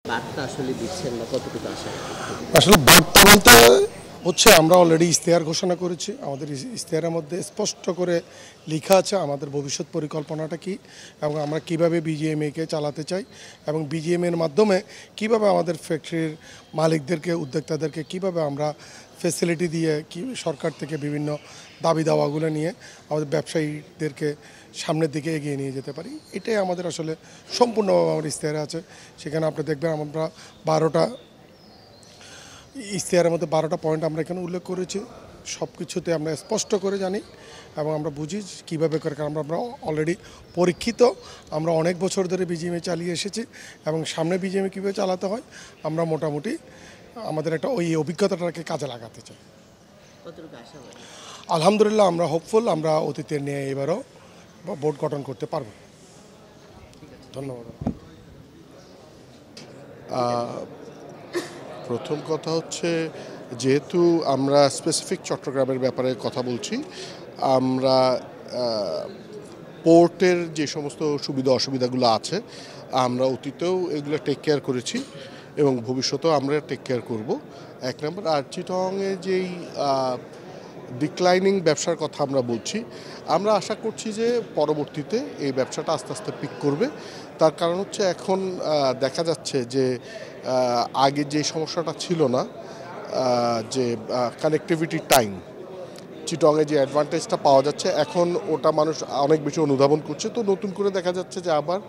বার্তা আসলে দিচ্ছেন বা কতটুকু আশা? আসলে বার্তা বলতে হচ্ছে আমরা অলরেডি ইশতেহার ঘোষণা করেছি। আমাদের ইশতেহারের মধ্যে স্পষ্ট করে লেখা আছে আমাদের ভবিষ্যৎ পরিকল্পনাটা কী এবং আমরা কীভাবে বিজিএমএকে চালাতে চাই এবং বিজিএমএর মাধ্যমে কীভাবে আমাদের ফ্যাক্টরির মালিকদেরকে উদ্যোক্তাদেরকে কীভাবে আমরা ফ্যাসিলিটি দিয়ে কি সরকার থেকে বিভিন্ন দাবি দাওয়াগুলো নিয়ে আমাদের ব্যবসায়ীদেরকে সামনের দিকে এগিয়ে নিয়ে যেতে পারি। এটাই আমাদের আসলে সম্পূর্ণভাবে আমার ইশতেহারে আছে। সেখানে আপনি দেখবেন আমরা 12টা ইশতেহারের মধ্যে 12টা পয়েন্ট আমরা এখানে উল্লেখ করেছি। সব কিছুতে আমরা স্পষ্ট করে জানি এবং আমরা বুঝি কীভাবে করে, কারণ আমরা অলরেডি পরীক্ষিত। আমরা অনেক বছর ধরে বিজিএমএ চালিয়ে এসেছি এবং সামনে বিজিএমএ কীভাবে চালাতে হয় আমরা মোটামুটি আমাদের একটা ওই অভিজ্ঞতাটাকে কাজে লাগাতে চাই। আলহামদুলিল্লাহ আমরা হোপফুল, আমরা অতীতের নিয়ে এবারও বোর্ড গঠন করতে পারব। ধন্যবাদ। প্রথম কথা হচ্ছে, যেহেতু আমরা স্পেসিফিক চট্টগ্রামের ব্যাপারে কথা বলছি, আমরা পোর্টের যে সমস্ত সুবিধা অসুবিধাগুলো আছে আমরা অতীতেও এগুলো টেক কেয়ার করেছি এবং ভবিষ্যতেও আমরা টেক কেয়ার করব। এক নম্বর। আর চিটংয়ে যেই ডিক্লাইনিং ব্যবসার কথা আমরা বলছি, আমরা আশা করছি যে পরবর্তীতে এই ব্যবসাটা আস্তে আস্তে পিক করবে। তার কারণ হচ্ছে এখন দেখা যাচ্ছে যে আগে যে সমস্যাটা ছিল না, যে কানেক্টিভিটি টাইম, চিটংয়ে যে অ্যাডভান্টেজটা পাওয়া যাচ্ছে এখন ওটা মানুষ অনেক বেশি অনুধাবন করছে। তো নতুন করে দেখা যাচ্ছে যে আবার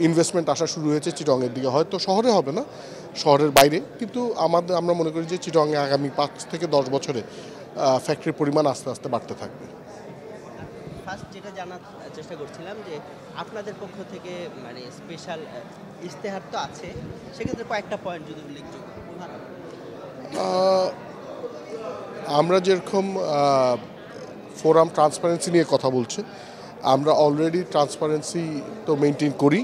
ইনভেস্টমেন্ট আসা শুরু হয়েছে চিটংয়ের দিকে। হয়তো শহরে হবে না, শহরের বাইরে, কিন্তু আমরা মনে করি যে চিটংয়ে আগামী 5 থেকে 10 বছরে ফ্যাক্টরির পরিমাণ আস্তে আস্তে বাড়তে থাকবে। ফার্স্ট যেটা জানার চেষ্টা করছিলাম যে আপনাদের পক্ষ থেকে মানে স্পেশাল ইশতেহার তো আছে, সেক্ষেত্রে কয়েকটা পয়েন্ট যদি উল্লেখযোগ্য। আমরা যেরকম ফোরাম ট্রান্সপারেন্সি নিয়ে কথা বলছে, আমরা অলরেডি ট্রান্সপারেন্সি তো মেনটেন করি।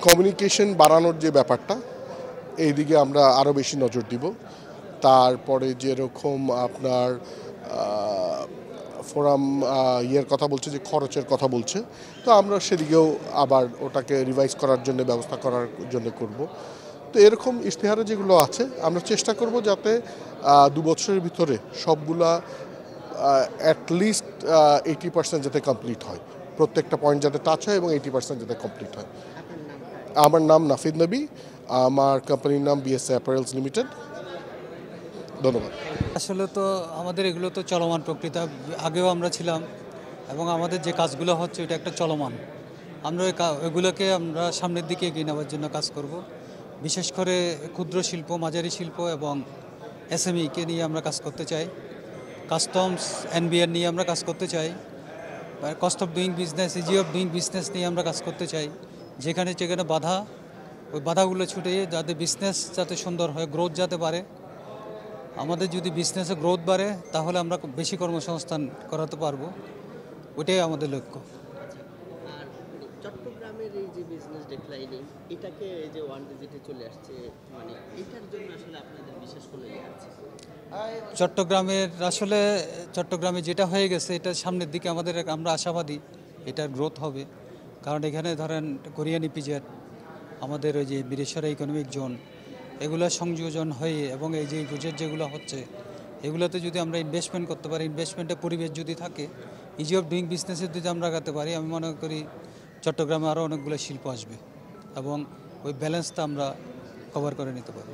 কমিউনিকেশন বাড়ানোর যে ব্যাপারটা, এই দিকে আমরা আরও বেশি নজর দিব। তারপরে যেরকম আপনার ফোরাম ইয়ের কথা বলছে, যে খরচের কথা বলছে, তো আমরা সেদিকেও আবার ওটাকে রিভাইজ করার জন্য ব্যবস্থা করার জন্য করব। তো এরকম ইশতেহারে যেগুলো আছে আমরা চেষ্টা করব যাতে 2 বছরের ভিতরে সবগুলা অ্যাটলিস্ট 80% যাতে কমপ্লিট হয়, প্রত্যেকটা পয়েন্ট যাতে টাচ হয় এবং 80% যাতে কমপ্লিট হয়। আমার নাম নাফিদ নবী, আমার কোম্পানির নাম বিএসএ অ্যাপারেলস লিমিটেড। ধন্যবাদ। আসলে তো আমাদের এগুলো তো চলমান প্রক্রিয়া, আগেও আমরা ছিলাম এবং আমাদের যে কাজগুলো হচ্ছে এটা একটা চলমান। আমরা এগুলোকে আমরা সামনের দিকে এগিয়ে নেওয়ার জন্য কাজ করব। বিশেষ করে ক্ষুদ্র শিল্প, মাঝারি শিল্প এবং এসএমইকে নিয়ে আমরা কাজ করতে চাই। কাস্টমস এনবিআর নিয়ে আমরা কাজ করতে চাই। Cost of doing business, easy of doing business নিয়ে আমরা কাজ করতে চাই। যেখানে বাধা, ওই বাধাগুলো ছুটিয়ে যাতে বিজনেস যাতে সুন্দর হয়, গ্রোথ যাতে বাড়ে। আমাদের যদি বিজনেসে গ্রোথ বাড়ে তাহলে আমরা বেশি কর্মসংস্থান করাতে পারবো, ওইটাই আমাদের লক্ষ্য। আর চট্টগ্রামের এই যে বিজনেস ডিক্লাইনিং, এটাকে এই যে 1 ডিজিটে চলে আসছে, মানে এটার জন্য আসলে আপনাদের বিশেষ কোনো ইয়ে আছে? চট্টগ্রামে যেটা হয়ে গেছে এটা সামনের দিকে আমরা আশাবাদী এটার গ্রোথ হবে। কারণ এখানে ধরেন কোরিয়ান ইপিজেড, আমাদের ওই যে বীরেশ্বরা ইকোনমিক জোন, এগুলো সংযোজন হয়ে এবং এই যে প্রজেক্ট যেগুলো হচ্ছে এগুলোতে যদি আমরা ইনভেস্টমেন্ট করতে পারি, ইনভেস্টমেন্টের পরিবেশ যদি থাকে, ইজি অফ ডুইং বিজনেসের যদি আমরা আগাতে পারি, আমি মনে করি চট্টগ্রামে আরও অনেকগুলো শিল্প আসবে এবং ওই ব্যালেন্সটা আমরা কভার করে নিতে পারি।